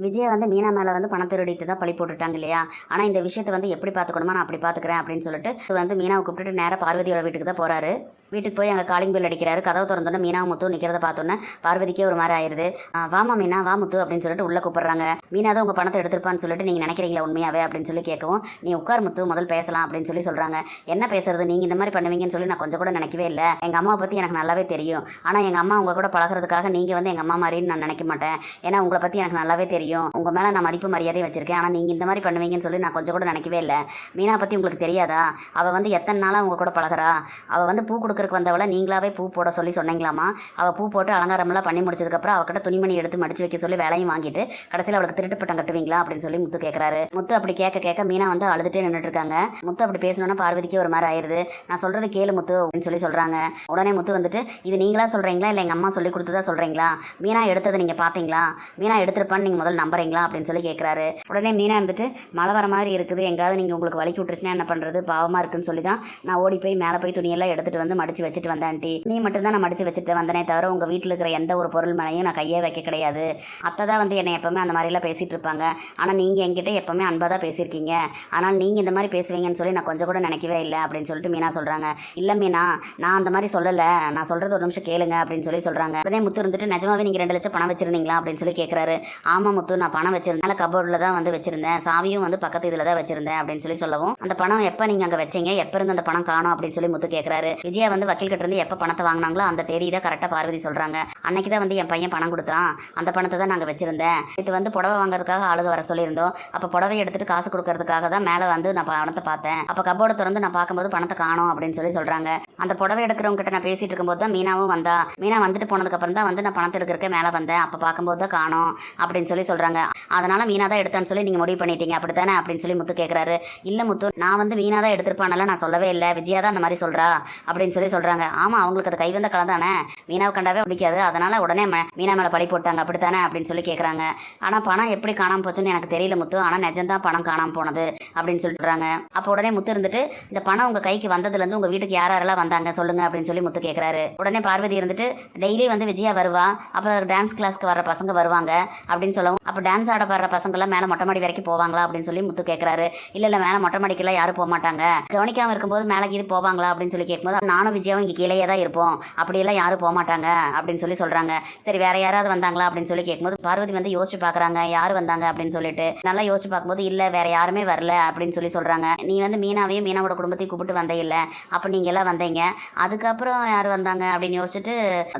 விஜயா வந்து மீனா மேலே வந்து பணம் திருடிட்டு தான் பழி போட்டுட்டாங்க இல்லையா. ஆனால் இந்த விஷயத்தை வந்து எப்படி பார்த்துக்கணுமா நான் அப்படி பார்த்துக்கிறேன் அப்படின்னு சொல்லிட்டு வந்து மீனாவை கூப்பிட்டுட்டு நேராக பார்வதியோட வீட்டுக்கு தான் போகிறாரு. வீட்டுக்கு போய் அங்கே காலிங் பெல் அடிக்கிறாரு. கதவு திறந்தோன்னே மீனா முத்து நிற்கிறத பார்த்தோன்னே பார்வதிக்கே ஒரு மாதிரி ஆயிடுது. வாமா மீனா வா முத்து அப்படின்னு சொல்லிட்டு உள்ளே கூப்பிட்றாங்க. மீனா தான் உங்கள் பணத்தை எடுத்திருப்பான்னு சொல்லிட்டு நீங்கள் நினைக்கிறீங்களா உண்மையாவே அப்படின்னு சொல்லி கேட்கவும், நீ உட்கார் முத்து முதல் பேசலாம் அப்படின்னு சொல்லி சொல்கிறாங்க. என்ன பேசுறது, நீங்கள் இந்த மாதிரி பண்ணுவீங்கன்னு சொல்லி நான் கொஞ்சம் கூட நினைக்கவே இல்லை. எங்கள் அம்மாவை பற்றி எனக்கு நல்லாவே தெரியும். ஆனால் எங்கள் அம்மா உங்கள் கூட பழகிறதுக்காக நீங்கள் வந்து எங்கள் அம்மா மாதிரின்னு நான் நினைக்க மாட்டேன். ஏன்னா உங்களை பற்றி எனக்கு நல்லாவே தெரியும். உங்கள் மேலே நான் மதிப்பு மரியாதை வச்சிருக்கேன். ஆனால் நீங்கள் இந்த மாதிரி பண்ணுவீங்கன்னு சொல்லி நான் கொஞ்சம் கூட நினைக்கவே இல்லை. மீனா பற்றி உங்களுக்கு தெரியாதா? அவள் வந்து எத்தனை நாளாக உங்கள் கூட பழகிறா. அவள் வந்து பூ கொடுக்குறக்கு வந்தவளை நீங்களாவே பூ போட சொல்லி சொன்னீங்களாமா. அவள் பூ போட்டு அலங்காரமெல்லாம் பண்ணி முடிச்சதுக்கப்புறம் அவகிட்ட துணிமணி எடுத்து மடிச்சு வைக்க சொல்லி வேலையும் வாங்கிட்டு கடைசியில் அவளுக்கு திருட்டு பட்டம் கட்டுவீங்களா அப்படின்னு சொல்லி முத்து கேட்குறாரு. முத்து அப்படி கேட்க கேட்க மீனா வந்து அழுதுட்டே நின்றுட்டு இருக்காங்க. முத்து அப்படி பேசணுன்னா பார்வதிக்கே ஒரு மாதிரி ஆயிடுது. நான் சொல்கிறது கேளு முத்து அப்படின்னு சொல்லி சொல்கிறாங்க. உடனே முத்து வந்துட்டு, இது நீங்களா சொல்கிறீங்களா இல்லை எங்கள் அம்மா சொல்லி கொடுத்ததா சொல்கிறீங்களா? மீனா எடுத்ததை நீங்கள் பார்த்தீங்களா? மீனா எடுத்திருப்பான்னு நீங்கள் முதல்ல நம்புறீங்களா அப்படின்னு சொல்லி கேட்குறாரு. உடனே மீனா இருந்துட்டு, மழை வர மாதிரி இருக்குது, எங்காவது நீங்கள் உங்களுக்கு வலிக்கு விட்டுருச்சுன்னா என்ன பண்ணுறது, பாவமாக இருக்குன்னு சொல்லி தான் நான் ஓடி போய் மேலே போய் துணியெல்லாம் எடுத்துகிட்டு வந்து மடித்து வச்சுட்டு வந்தேன் ஆண்டி. நீ மட்டும்தான் நான் மடித்து வச்சுட்டு வந்தனே தவிர உங்கள் வீட்டில் இருக்கிற எந்த ஒரு பொருள் மேலேயும் நான் கையே வைக்க கிடையாது. அத்தை தான் வந்து என்னை எப்போவுமே அந்த மாதிரிலாம் பேசிகிட்டு இருப்பாங்க. ஆனால் நீங்கள் என்கிட்ட எப்போவுமே அன்பாக தான் பேசியிருக்கீங்க. ஆனால் நீங்கள் இந்த மாதிரி பேசுவீங்கன்னு சொல்லி நான் கொஞ்சம் கூட நினைக்கவே இல்லை அப்படின்னு சொல்லிட்டு மீனா சொல்கிறாங்க. இல்லை மீனா, நான் அந்த மாதிரி சொல்லலை, நான் சொல்கிறது ஒரு நிமிஷம் கேளுங்க அப்படின்னு சொல்லி சொல்கிறாங்க. உடனே முத்து இருந்துட்டு, நிஜமாவே நீங்கள் 2 லட்சம் பணம் வச்சுருந்தீங்களா அப்படின்னு சொல்லி கேட்குறாரு. ஆமாம் முத்து, நான் பணம் வச்சுருந்தேன், கபோர்டில் தான் வந்து வச்சுருந்தேன், சாவியும் வந்து பக்கத்து இதில் தான் வச்சுருந்தேன் அப்படின்னு சொல்லி சொல்லவும், அந்த பணம் எப்போ நீங்கள் அங்கே வச்சீங்க, எப்போ இருந்து அந்த பணம் காணும் அப்படின்னு சொல்லி முத்து கேட்குறாரு. விஜயா வந்து வக்கீல் கிட்ட இருந்து எப்போ பணத்தை வாங்கினாங்களோ அந்த தேதி தான் கரெக்டாக பார்வதி சொல்கிறாங்க. அன்னைக்கு தான் வந்து என் பையன் பணம் கொடுத்தான், அந்த பணத்தை தான் நாங்கள் வச்சுருந்தேன். இது வந்து புடவை வாங்குறதுக்காக ஆளுக வர சொல்லியிருந்தோம். அப்போ புடவை எடுத்துகிட்டு காசு கொடுக்கறதுக்காக தான் மேலே வந்து நான் பணத்தை பார்த்தேன். அப்போ கபோர்டை திறந்து நான் பார்க்கும்போது பணத்தை காணும் அப்படின்னு சொல்லி சொல்கிறாங்க. அந்த புடவை எடுக்கிறவங்க கிட்ட நான் பேசிகிட்டு இருக்கும்போது தான் மீனாவும் வந்தா. மீனா வந்துட்டு போனதுக்கப்புறம் தான் வந்து நான் பணத்தை எடுக்கிறக்க மேலே வந்தேன். அப்போ பார்க்கும்போது தான் காணும் அப்படின்னு சொல்லி சொல்கிறாங்க. அதனால் மீனா தான் எடுத்தான்னு சொல்லி நீங்கள் முடிவு பண்ணிட்டீங்க அப்படி தானே அப்படின்னு சொல்லி முத்து கேட்குறாரு. இல்லை முத்து, நான் வந்து மீனா தான் எடுத்திருப்பானல நான் சொல்லவே இல்லை, விஜயா தான் அந்த மாதிரி சொல்கிறா அப்படின்னு சொல்லி சொல்கிறாங்க. ஆமாம், அவங்களுக்கு அது கைவந்த கலை தானே, மீனாவை கண்டாவே பிடிக்காது, அதனால் உடனே மீனா மேலே பழி போட்டாங்க அப்படித்தானே அப்படின்னு சொல்லி கேட்குறாங்க. ஆனால் பணம் எப்படி காணாமல் போச்சுன்னு எனக்கு தெரியல முத்து, ஆனால் நிஜம்தான் பணம் காணாமல் போனது அப்படின்னு சொல்லிடுறாங்க. அப்போ உடனே முத்து இருந்துட்டு, இந்த பணம் உங்கள் கைக்கு வந்ததுலேருந்து உங்கள் வீட்டுக்கு யாரெல்லாம் வந்தாங்க சொல்லுங்க அப்படின்னு சொல்லி முத்து கேட்குறாரு. உடனே பார்வதி இருந்துட்டு, டெய்லி வந்து விஜயா வருவா, அப்போ டான்ஸ் கிளாஸ்க்கு வர பசங்க வருவாங்க அப்படின்னு சொல்லவும், அப்போ டான்ஸ் ஆட வர்ற பசங்களாம் மேலே மொட்டை மாடி வரைக்கும் போவாங்களா அப்படின்னு சொல்லி முத்து கேட்குறாரு. இல்லை மேலே மொட்டை மாடிக்கெல்லாம் யாரும் போக மாட்டாங்க, கவனிக்காமல் இருக்கும்போது மேலே இது போவாங்களா அப்படின்னு சொல்லி கேட்கும்போது, நானும் விஜயாவும் இங்கே கீழே தான் இருப்போம், அப்படியெல்லாம் யாரும் போக மாட்டாங்க அப்படின்னு சொல்லி சொல்கிறாங்க. சரி, வேற யாராவது வந்தாங்களா அப்படின்னு சொல்லி கேட்கும்போது பார்வதி வந்து யோசிச்சு பார்க்குறாங்க யார் வந்தாங்க அப்படின்னு சொல்லிட்டு. நல்லா யோசிச்சு பார்க்கும்போது இல்லை வேற யாருமே வரல அப்படின்னு சொல்லி சொல்கிறாங்க. நீ வந்து மீனாவையும் மீனாவோட குடும்பத்தையும் கூப்பிட்டு வந்தே இல்லை, அப்போ நீங்கள் எல்லாம் வந்தீங்க, அதுக்கப்புறம் யார் வந்தாங்க அப்படின்னு யோசிச்சுட்டு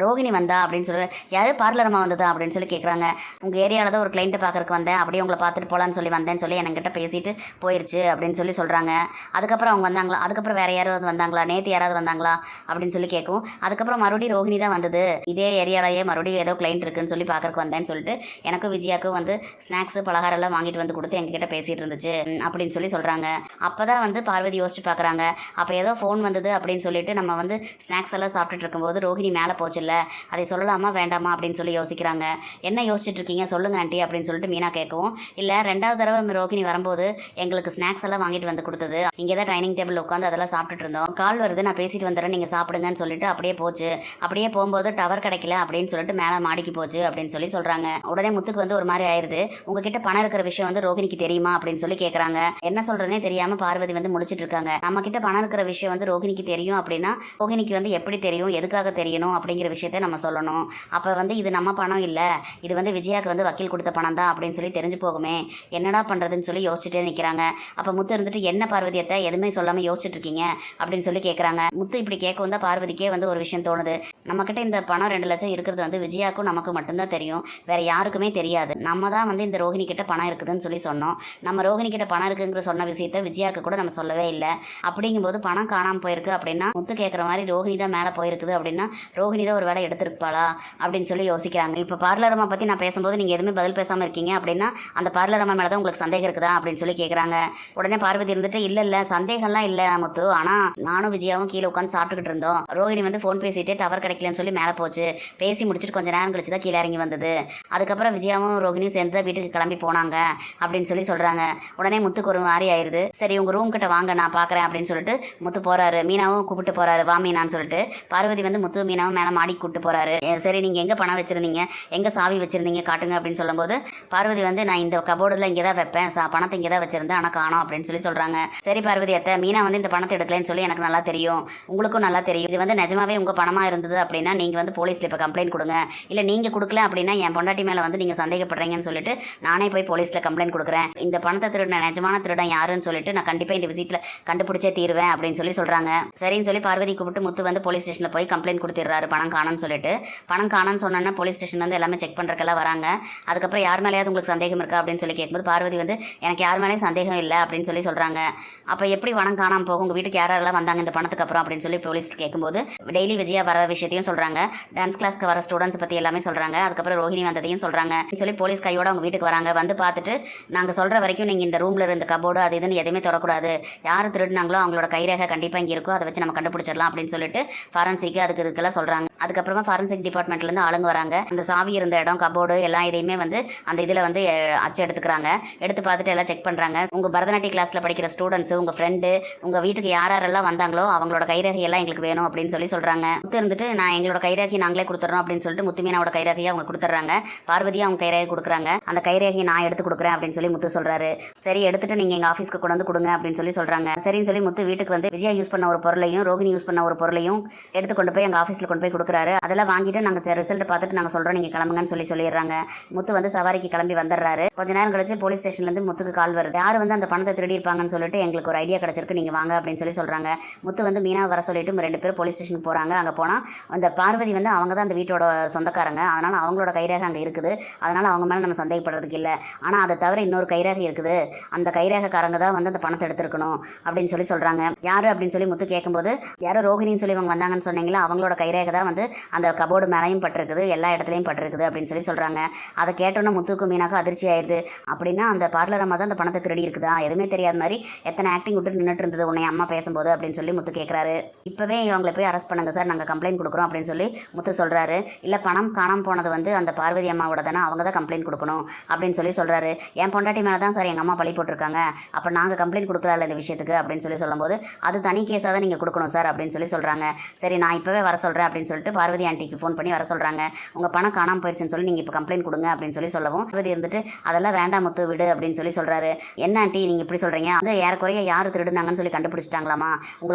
ரோகிணி வந்தா அப்படின்னு சொல்லி, யாரு பார்லரமாக வந்ததா அப்படின்னு சொல்லி கேட்குறாங்க. உங்கள் ஏரியாவில் தான் ஒரு கிளைண்ட்டை பார்க்கறக்கு வந்தேன், அப்படியே உங்களை பார்த்துட்டு போகலான்னு சொல்லி வந்தேன்னு சொல்லி என்கிட்ட பேசிட்டு போயிடுச்சு அப்படின்னு சொல்லி சொல்கிறாங்க. அதுக்கப்புறம் அவங்க வந்தாங்களா, அதுக்கப்புறம் வேற யாராவது வந்தாங்களா, நேற்று யாராவது வந்தாங்களா அப்படின்னு சொல்லி கேட்கும். அதுக்கப்புறம் மறுபடியும் ரோஹிணி தான் வந்தது, இதே ஏரியாலேயே மறுபடியும் ஏதோ கிளைண்ட் இருக்குன்னு சொல்லி பார்க்கறக்கு வந்தேன்னு சொல்லிட்டு எனக்கும் விஜயாவுக்கும் வந்து ஸ்நாக்ஸு பலகாரம் எல்லாம் வாங்கிட்டு வந்து கொடுத்து எங்ககிட்ட பேசிகிட்டு இருந்துச்சு அப்படின்னு சொல்லி சொல்கிறாங்க. அப்போ தான் வந்து பார்வதி யோசிச்சு பார்க்குறாங்க. அப்போ ஏதோ ஃபோன் வந்தது அப்படின்னு சொல்லிட்டு நம்ம வந்து ஸ்நாக்ஸ் எல்லாம் சாப்பிட்டுட்டு இருக்கும்போது ரோஹிணி மேலே போச்சுல்ல, அதை சொல்லலாமா வேண்டாமா அப்படின்னு சொல்லி யோசிக்கிறாங்க. என்ன யோசிச்சுட்டு இருக்கீங்க சொல்லுங்க ஆண்டி அப்படின்னு சொல்லிட்டு மீனா கேட்கவும், இல்லை 2வது தடவை ரோஹிணி வரும்போது எங்களுக்கு ஸ்நாக்ஸ் எல்லாம் வாங்கிட்டு வந்து கொடுத்தது, இங்கே தான் டைனிங் டேபிள் உட்காந்து அதெல்லாம் சாப்பிட்டுட்டு இருந்தோம், கால் வருது நான் பேசிட்டு வந்துடுறேன் நீங்கள் சாப்பிடுங்கன்னு சொல்லிட்டு அப்படியே போச்சு, அப்படியே போகும்போது டவர் கிடைக்கல அப்படின்னு சொல்லிட்டு மேலே மாடிக்கு போச்சு அப்படின்னு சொல்லி சொல்கிறாங்க. உடனே முத்துக்கு வந்து ஒரு மாதிரி ஆயிடுது. உங்ககிட்ட பணம் இருக்கிற விஷயம் வந்து ரோகிணிக்கு தெரியுமா அப்படின்னு சொல்லி கேட்குறாங்க. என்ன சொல்கிறதுனே தெரியாமல் பார்வதி வந்து முடிச்சிட்டு இருக்காங்க. நம்ம கிட்ட பணம் இருக்கிற விஷயம் வந்து ரோகிணிக்கு தெரியும் அப்படின்னா ரோகிணிக்கு வந்து எப்படி தெரியும், எதுக்காக தெரியணும் அப்படிங்கிற விஷயத்த நம்ம சொல்லணும். அப்போ வந்து இது நம்ம பணம் இல்லை, இது வந்து விஜயாவுக்கு வந்து வக்கீல் கொடுத்த பணம் தான் அப்படின்னு சொல்லி தெரிஞ்சு போகுமே, என்னடா பண்ணுறதுன்னு சொல்லி யோசிச்சுட்டே நிற்கிறாங்க. அப்போ முத்து இருந்துட்டு, என்ன பார்வதியத்தை எதுவுமே சொல்லாமல் யோசிச்சுட்டு இருக்கீங்க அப்படின்னு சொல்லி கேட்குறாங்க. முத்து இப்படி கேட்க வந்தால் பார்வதிக்கே வந்து ஒரு விஷயம் தோணுது. நம்மக்கிட்ட இந்த பணம் 2 லட்சம் இருக்கிறது வந்து விஜயாவுக்கும் நமக்கு மட்டும்தான் தெரியும், வேற யாருக்குமே தெரியாது. நம்ம தான் வந்து இந்த ரோஹிணி கிட்ட பணம் இருக்குதுன்னு சொல்லி சொன்னோம். நம்ம ரோஹிணி கிட்ட பணம் இருக்குங்கிற சொன்ன விஷயத்த விஜயாவுக்கு கூட நம்ம சொல்லவே இல்லை. அப்படிங்கும்போது பணம் காணாமல் போயிருக்கு அப்படின்னா முத்து கேட்குற மாதிரி ரோஹிணி தான் மேலே போயிருக்குது அப்படின்னா ரோஹிணி தான் ஒரு வேலை எடுத்திருப்பாளா அப்படின்னு சொல்லி யோசிக்கிறாங்க. இப்போ பார்லரம்மா பற்றி நான் பேசும்போது நீங்கள் எதுவுமே பதில் பேசாமல் இருக்கீங்க அப்படின்னா அந்த பார்லரம்மா மேலே தான் உங்களுக்கு சந்தேகம் இருக்குதா அப்படின்னு சொல்லி கேட்குறாங்க. உடனே பார்வதி இருந்துட்டு, இல்லை சந்தேகம்லாம் இல்லை முத்து, ஆனால் நானும் விஜயாவும் கீழே உட்காந்து சாப்பிட்டுக்கிட்டு இருந்தோம், ரோஹிணி வந்து ஃபோன் பேசிட்டு டவர் கிடைக்கலன்னு சொல்லி மேலே போச்சு, பேசி முடிச்சுட்டு கொஞ்சம் நேரம் கழிச்சு தான் கீழே இறங்கி வந்தது, அதுக்கப்புறம் விஜயாவும் ரோஹிணியும் சேர்ந்து தான் வீட்டுக்கு கிளம்பி போனாங்க அப்படின்னு சொல்லி சொல்கிறாங்க. உடனே முத்துக்கு ஒரு மாதிரி ஆயிடுது. சரி உங்கள் ரூம் கிட்ட வாங்க நான் பார்க்குறேன் அப்படின்னு சொல்லிட்டு முத்து போகிறாரு. மீனாவும் கூப்பிட்டு போகிறாரு, வா மீனான்னு சொல்லிட்டு. பார்வதி வந்து முத்து மீனாவும் மேலே மாடி கூப்பிட்டு போகிறாரு. சரி நீங்கள் எங்கே பணம் வச்சுருந்தீங்க, எங்கே சாவி வச்சுருந்தீங்க காட்டுங்க அப்படின்னு சொல்லும்போது சொல்லும்போது பார்வதி வந்து நான் இந்த கபோர்டில் இங்கே தான் வைப்பேன், பணத்தை இங்கே தான் வச்சிருந்தேன், ஆனால் காணோம் அப்படின்னு சொல்லி சொல்கிறாங்க. சரி பார்வதி அத்தை, மீனா வந்து இந்த பணத்தை எடுக்கலன்னு சொல்லி எனக்கு நல்லா தெரியும், உங்களுக்கும் நல்லா தெரியும். இது வந்து நிஜமாவே உங்கள் பணமாக இருந்தது அப்படின்னா நீங்கள் வந்து போலீஸில் இப்போ கம்ப்ளைண்ட் கொடுங்க. இல்லை நீங்கள் கொடுக்கல அப்படின்னா என் பொண்டாட்டி மேலே வந்து நீங்கள் சந்தேகப்படுறீங்கன்னு சொல்லிட்டு நானே போய் போலீஸில் கம்ப்ளைண்ட் கொடுக்குறேன். இந்த பணத்தை திருடின நிஜமான திருடன் யாருன்னு சொல்லிட்டு நான் கண்டிப்பாக இந்த விஷயத்தில் கண்டுபிடிச்சே தீருவேன் அப்படின்னு சொல்லி சொல்கிறாங்க. சரின்னு சொல்லி பார்வதி கூப்பிட்டு முத்து வந்து போலீஸ் ஸ்டேஷனில் போய் கம்ப்ளைண்ட் கொடுத்துட்றாரு பணம் காணோன்னு சொல்லிட்டு. பணம் காணோன்னு சொன்னோன்னா போலீஸ் ஸ்டேஷன் வந்து எல்லாமே செக் பண்ணுறக்கெல்லாம் வராங்க. அதுக்கப்புறம் யார் மேலேயாவது உங்களுக்கு சந்தேகம் இருக்கா அப்படின்னு சொல்லி கேட்கும்போது பார்வதி வந்து எனக்கு யார் மேலேயும் சந்தேகம் இல்லை அப்படின்னு சொல்லி சொல்கிறாங்க. அப்போ எப்படி பணம் காணாமல் போகும், உங்கள் வீட்டுக்கு யாரெல்லாம் வந்தாங்க இந்த பணத்துக்கு அப்புறம் அப்படின்னு சொல்லி போலீஸ் கேட்கும்போது டெய்லி விஜயா வர விஷயத்தையும் சொல்கிறாங்க, டான்ஸ் கிளாஸ்க்கு வர ஸ்டூடெண்ட்ஸ் பற்றி எல்லாமே சொல்கிறாங்க. அதுக்கப்புறம் ரோஹிணி வந்ததையும் சொல்கிறாங்க. சொல்லி போலீஸ் கையோட அவங்க வீட்டுக்கு வராங்க. வந்து பார்த்துட்டு நாங்கள் சொல்கிற வரைக்கும் நீங்கள் இந்த ரூமில் இருந்த கபோர்டு அது இதுன்னு எதுவுமே தொடக்கூடாது, யார் திருடினாங்களோ அவங்களோட கைரேகை கண்டிப்பாக இங்கே இருக்கும், அதை வச்சு நம்ம கண்டுபிடிச்சிடலாம் அப்படின்னு சொல்லிட்டு ஃபாரன்சிக்கு இதுக்கெல்லாம் சொல்கிறாங்க. அதுக்கப்புறமா ஃபாரன்சிக் டிபார்ட்மெண்ட்லேருந்து ஆளுங்க வராங்க. அந்த சாவி இருந்த இடம் கபோர்டு எல்லா இதையுமே வந்து அந்த இதில் வந்து அச்சு எடுத்துக்கிறாங்க. எடுத்து பார்த்துட்டு எல்லாம் செக் பண்ணுறாங்க. உங்கள் பரதநாட்டிய கிளாஸில் படிக்கிற ஸ்டூடெண்ட்ஸ், உங்கள் ஃப்ரெண்டு, உங்கள் வீட்டுக்கு யாரெல்லாம் வந்தாங்களோ அவங்களோட கைரேகை எல்லாம் எங்களுக்கு வேணும் அப்படின்னு சொல்லி சொல்கிறாங்க. முத்து இருந்துட்டு நான் எங்களோட கைரேகை நாங்களே கொடுத்துட்றோம் அப்படின்னு சொல்லிட்டு முத்துமீனாவோட கைரேகையை அவங்க கொடுத்துட்றாங்க. பார்வதி அவங்க கைரேகை கொடுக்குறாங்க. அந்த கைரேகையை நான் எடுத்து கொடுக்குறேன் அப்படின்னு சொல்லி முத்து சொல்கிறாரு. சரி எடுத்துட்டு நீங்கள் எங்கள் ஆஃபீஸ்க்கு கொண்டு வந்து கொடுங்க அப்படின்னு சொல்லி சொல்கிறாங்க. சரின்னு சொல்லி முத்து வீட்டுக்கு வந்து விஜயா யூஸ் பண்ண ஒரு பொருளையும் ரோகிணி யூஸ் பண்ண ஒரு பொருளையும் எடுத்து கொண்டு போய் எங்கள் ஆஃபீஸில் கொண்டு போய் கொடுக்குறாரு. அதெல்லாம் வாங்கிட்டு நாங்கள் ரிசல்ட் பார்த்துட்டு நாங்கள் சொல்கிறோம் நீங்கள் கிளம்புங்கன்னு சொல்லிடுறாங்க. முத்து வந்து சவாரிக்கு கிளம்பி வந்துடுறாரு. கொஞ்ச நேரம் கழிச்சு போலீஸ் ஸ்டேஷன்லேருந்து முத்துக்கு கால் வருது. யார் வந்து அந்த பணத்தை திருடி இருப்பாங்கன்னு சொல்லிட்டு எங்களுக்கு ஒரு ஐடியா கிடச்சிருக்கு, நீங்கள் வாங்க அப்படின்னு சொல்லி சொல்கிறாங்க. முத்து வந்து மீனா வர சொல்லிட்டு 2 பேரும் போலீஸ் ஸ்டேஷனுக்கு போகிறாங்க. அங்கே போனால் அந்த பார்வதி வந்து அவங்க தான் அந்த வீட்டோட சொந்தக்காரங்க, அதனால் அவங்களோட கைரேகை அங்கே இருக்குது, அதனால் அவங்க மேலே நம்ம சந்தேகப்படுறதுக்கு இல்லை. ஆனால் அதை தவிர இன்னொரு கைரேகை இருக்குது, அந்த கைரேகைக்காரங்க தான் வந்து அந்த பணத்தை எடுத்துருக்கணும் அப்படின்னு சொல்லி சொல்கிறாங்க. யார் அப்படின்னு சொல்லி முத்து கேட்கும்போது யாரோ ரோஹிணின்னு சொல்லி அவங்க வந்தாங்கன்னு சொன்னீங்களா, அவங்களோட கைரேகை தான் வந்து அந்த கபோர்டு மேலேயும் பட்டிருக்குது, எல்லா இடத்துலையும் பட்டிருக்குது அப்படின்னு சொல்லி சொல்கிறாங்க. அதை கேட்டோன்னா முத்துக்கும் மீனாக்கும் அதிர்ச்சி ஆயிடுது. அப்படின்னா அந்த பார்லர் அம்மா தான் அந்த பணத்தை திருடி இருக்குதா, எதுவுமே தெரியாத மாதிரி எத்தனை ஆக்டிங் விட்டு நின்றுட்டு இருந்தது உன்னை அம்மா பேசும்போது அப்படின்னு சொல்லி முத்து கேட்குறாரு. இப்போவே இவங்களை போய் அரெஸ்ட் பண்ணுங்க சார், நாங்கள் கம்ப்ளைண்ட் கொடுக்குறோம் அப்படின்னு சொல்லி முத்து சொல்கிறாரு. இல்லை பணம் காணாமல் போனது வந்து அந்த பார்வதி அம்மாவோட தானே, அவங்க தான் கம்ப்ளைண்ட் கொடுக்கணும் அப்படின்னு சொல்லி சொல்கிறாரு. என் பொண்டாட்டி மேலே தான் சார் எங்கள் அம்மா பழி போட்டிருக்காங்க, அப்போ நாங்கள் கம்ப்ளைண்ட் கொடுக்கல இந்த விஷயத்துக்கு அப்படின்னு சொல்லி சொல்லும்போது அது தனி கேஸாக தான் நீங்கள் கொடுக்கணும் சார் அப்படின்னு சொல்லி சொல்கிறாங்க. சரி நான் இப்போவே வர சொல்கிறேன் அப்படின்னு சொல்லிட்டு பார்வதி ஆண்டிக்கு ஃபோன் பண்ணி வர சொல்கிறாங்க. உங்கள் பணம் காணாமல் போயிடுச்சுன்னு சொல்லி நீங்கள் இப்போ கம்ப்ளைண்ட் கொடுங்க அப்படின்னு சொல்லி சொல்லவும் பார்வதி இருந்துட்டு அதெல்லாம் வேண்டாம் முத்து விடு அப்படின்னு சொல்லி சொல்கிறாரு. என்ன ஆண்டி நீங்கள் இப்படி சொல்கிறீங்க, அது ஏறக்குறைய யார் திருடுனாங்கன்னு சொல்லி கண்டுபிடிச்சிட்டாங்களாமா,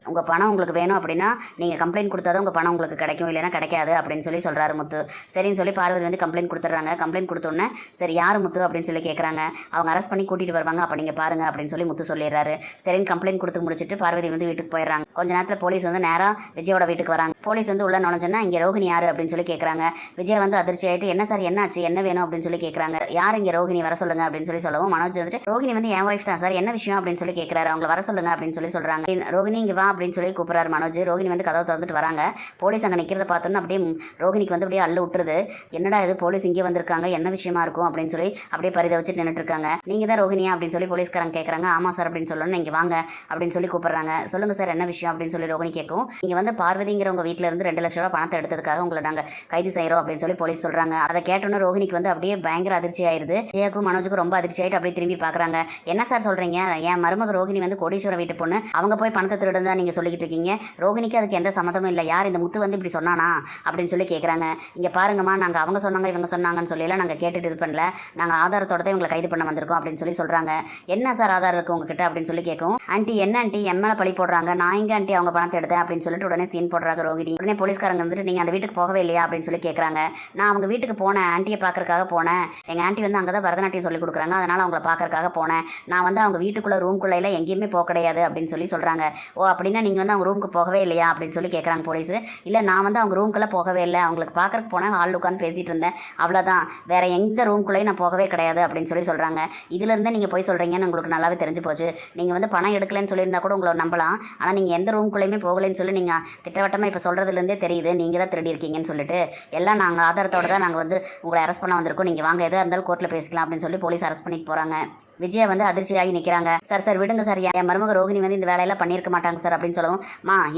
உங்கள் பணம் உங்களுக்கு வேணும் அப்படின்னா நீங்கள் கம்ப்ளைண்ட் கொடுத்தா தான் உங்கள் பணம் உங்களுக்கு கிடைக்கும், இல்லைன்னா கிடைக்காது அப்படின்னு சொல்லி சொல்கிறாரு முத்து. சரின்னு சொல்லி பார்வதி வந்து கம்ப்ளைண்ட் கொடுத்துட்றாங்க. கம்ப்ளைண்ட் கொடுத்தோன்னே சரி யார் முத்து அப்படின்னு சொல்லி கேட்குறாங்க. அவங்க அரெஸ்ட் பண்ணி கூட்டிகிட்டு வருவாங்க, அப்போ நீங்கள் பாருங்கள் அப்படின்னு சொல்லி முத்து சொல்லிடுறாரு. சரின்னு கம்ப்ளைண்ட் கொடுத்து முடிச்சுட்டு பார்வதி வந்து வீட்டுக்கு போயிடுறாங்க. கொஞ்ச நேரத்தில் போலீஸ் வந்து நேராக விஜயோட வீட்டுக்கு வராங்க. போலீஸ் வந்து உள்ள நுழைஞ்சோன்னா இங்கே ரோஹிணி யார் அப்படின்னு சொல்லி கேட்குறாங்க. விஜய் வந்து அதிர்ச்சி ஆகிட்டு என்ன சார் என்னாச்சு என்ன வேணும் அப்படின்னு சொல்லி கேட்குறாங்க. யார் இங்கே ரோஹிணி வர சொல்லுங்க அப்படின்னு சொல்லி சொல்லவும் மனோஜ் வந்துட்டு ரோஹிணி வந்து என் ஒய்ஃப் தான் சார், என்ன விஷயம் அப்படின்னு சொல்லி கேட்குறாரு. அவங்கள வர சொல்லுங்க அப்படின்னு சொல்லி சொல்கிறாங்க. ரோஹிணி இங்கே வா அப்படின்னு சொல்லி கூப்பிட்றாரு மனோஜ். ரோஹிணி வந்து கதவை திறந்துட்டு வராங்க. போலீஸ் அங்கே நிற்கிறத பார்த்தோன்னா அப்படியே ரோஹிணிக்கு வந்து அப்படியே அள்ளு விட்டுருது. என்னடா இது போலீஸ் இங்கே வந்திருக்காங்க, என்ன விஷயமா இருக்கும் அப்படின்னு சொல்லி அப்படியே பரிதவிச்சு நின்றுட்டு இருக்காங்க. நீங்கள் தான் ரோஹிணியா அப்படின்னு சொல்லி போலீஸ்காரங்க கேட்குறாங்க. ஆமாம் சார் அப்படின்னு சொல்லணும். இங்கே வாங்க அப்படின்னு சொல்லி கூப்பிட்றாங்க. சொல்லுங்கள் சார் என்ன விஷயம் அப்படின்னு சொல்லி ரோஹிணி கேட்கும். இங்கே வந்து பார்வதிங்கிறவங்க வீட்டில் இருந்து 2 லட்ச ரூபா பணத்தை எடுத்ததுக்காக உங்களை நாங்கள் கைது செய்கிறோம் அப்படின்னு சொல்லி போலீஸ் சொல்கிறாங்க. அதை கேட்டோன்னே ரோஹிணிக்கு வந்து அப்படியே பயங்கர அதிர்ச்சி ஆயிடுது. ஜெயாக்கும் மனோஜுக்கும் ரொம்ப அதிர்ச்சி ஆகிட்டு அப்படியே திரும்பி பார்க்குறாங்க. என்ன சார் சொல்கிறீங்க, என் மருமக ரோஹிணி வந்து கோடீஸ்வரம் வீட்டு பொண்ணு, அவங்க போய் பணத்தை திருடுன்னு தான் நீங்கள் சொல்லிக்கிட்டு இருக்கீங்க, ரோஹிணிக்கு அதுக்கு எந்த சம்மந்தமும் இல்லை, யார் இந்த முத்து வந்து இப்படி சொன்னானா அப்படின்னு சொல்லி கேட்குறாங்க. இங்கே பாருங்கம்மா, நாங்கள் அவங்க சொன்னாங்க இவங்க சொன்னாங்கன்னு சொல்லியெல்லாம் நாங்கள் கேட்டுட்டு இது பண்ணல, நாங்கள் ஆதாரத்தோட தான் இவங்களை கைது பண்ண வந்திருக்கோம் அப்படின்னு சொல்லி சொல்கிறாங்க. என்ன சார் ஆதாரம் இருக்குது உங்ககிட்ட அப்படின்னு சொல்லி கேட்கும். ஆண்டி என்ன ஆண்டி என் மேலே பழி போடுறாங்க, நான் எங்கே ஆண்டி அவங்க பணத்தை எடுத்தேன் அப்படின்னு சொல்லிட்டு உடனே சீன் போடுறாங்க ரோஹிணி. உடனே போலீஸ்காரங்க வந்துட்டு நீங்கள் அந்த வீட்டுக்கு போகவே இல்லையா அப்படின்னு சொல்லி கேட்குறாங்க. நான் அவங்க வீட்டுக்கு போனேன், ஆண்டியை பார்க்கறக்காக போனேன், எங்கள் ஆண்டி வந்து அங்கே தான் பரதநாட்டியம் சொல்லி கொடுக்குறாங்க, அதனால் அவங்கள பார்க்கறக்காக போனேன், நான் வந்து அவங்க வீட்டுக்குள்ளே ரூம்குள்ளே எங்கேயுமே போக கிடையாது அப்படின்னு சொல்லி சொல்கிறாங்க. ஓ அப்படின்னா நீங்கள் வந்து அவங்க ரூமுக்கு போகவே இல்லையா அப்படின்னு சொல்லி கேட்குறாங்க போலீஸ். இல்லை நான் வந்து அவங்க ரூம்குள்ளே போகவே இல்லை, அவங்களுக்கு பார்க்கறக்கு போனேன், ஹாலில் உட்காந்து பேசிகிட்டு இருந்தேன், அவ்வளோதான், வேறு எந்த ரூம்குள்ளேயும் நான் போகவே கிடையாது அப்படின்னு சொல்லி சொல்கிறாங்க. இதுலேருந்து நீங்கள் போய் சொல்கிறீங்கன்னு உங்களுக்கு நல்லாவே தெரிஞ்சு போச்சு, நீங்கள் வந்து பணம் எடுக்கலைன்னு சொல்லியிருந்தா கூட உங்களை நம்பலாம், ஆனால் நீங்கள் எந்த ரூம்குள்ளேயுமே போகலைன்னு சொல்லி நீங்கள் திட்டவட்டமாக இப்போ சொல்கிறதுலேருந்தே தெரியுது நீங்கள் தான் திருடி இருக்கீங்கன்னு சொல்லிட்டு எல்லாம் நாங்கள் ஆதாரத்தோடு தான் நாங்கள் வந்து உங்களை அரெஸ்ட் பண்ண வந்திருக்கோம், நீங்கள் வாங்க எதாக இருந்தாலும் கோர்ட்டில் பேசிக்கலாம் அப்படின்னு சொல்லி போலீஸ் அரெஸ்ட் பண்ணிட்டு போகிறாங்க. விஜயா வந்து அதிர்ச்சியாகி நிற்கிறாங்க. சார் விடுங்க சார், என் மருமக ரோகிணி வந்து இந்த வேலையெல்லாம் பண்ணியிருக்க மாட்டாங்க சார் அப்படின்னு சொல்லவும்,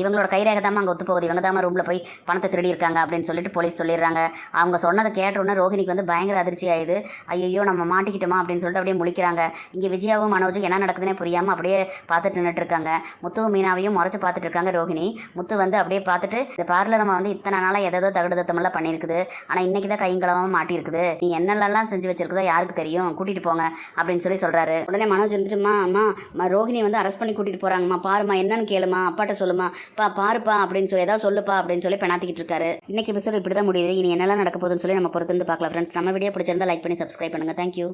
இவங்களோட கைரேகை தான் அங்கே ஒத்து போகுது, இவங்க தான் ரூமில் போய் பணத்தை திருடி இருக்காங்க அப்படின்னு சொல்லிட்டு போலீஸ் சொல்லிடுறாங்க. அவங்க சொன்னதை கேட்டோன்னே ரோகிணிக்கு வந்து பயங்கர அதிர்ச்சி ஆயிடுது. ஐயோ நம்ம மாட்டிக்கிட்டோமா அப்படின்னு சொல்லிட்டு அப்படியே முழிக்கிறாங்க. இங்கே விஜயாவும் மனோஜும் என்ன நடக்குதுன்னே புரியாமல் அப்படியே பார்த்துட்டு நின்றுட்டு இருக்காங்க. முத்துவும் மீனாவையும் முறைச்சு பார்த்துட்டு இருக்காங்க ரோகிணி. முத்து வந்து அப்படியே பார்த்துட்டு, இந்த பார்லர் நம்ம வந்து இத்தனை நாளாக ஏதோ தகுடுதத்தமெல்லாம் பண்ணியிருக்குது, ஆனால் இன்னைக்கு தான் கைங்களமாக மாட்டியிருக்குது, நீ என்னெல்லாம் செஞ்சு வச்சிருக்குதோ யாருக்கு தெரியும், கூட்டிகிட்டு போங்க அப்படின்னு சொல்லி சொல்கிறாரு. உடனே மனோஜ் இருந்துச்சுமா, அம்மா ரோகிணி வந்து அரெஸ்ட் பண்ணி கூட்டிகிட்டு போகிறாங்கம்மா, பாருமா என்னன்னு கேளுமா, அப்பாட்ட சொல்லுமா, பாருப்பா அப்படின்னு சொல்லி ஏதாவது சொல்லுப்பா அப்படின்னு சொல்லி பெணாத்திக்கிட்டு இருக்காரு. இன்னைக்கு எபிசோட் இப்படி தான் முடியுது. இனி என்னெல்லாம் நடக்க போகுதுன்னு சொல்லி நம்ம பொறுத்திருந்து பார்க்கலாம் ஃப்ரெண்ட்ஸ். நம்ம வீடியோ பிடிச்சிருந்தா லைக் பண்ணி சப்ஸ்கிரைப் பண்ணுங்கள். தேங்க்யூ.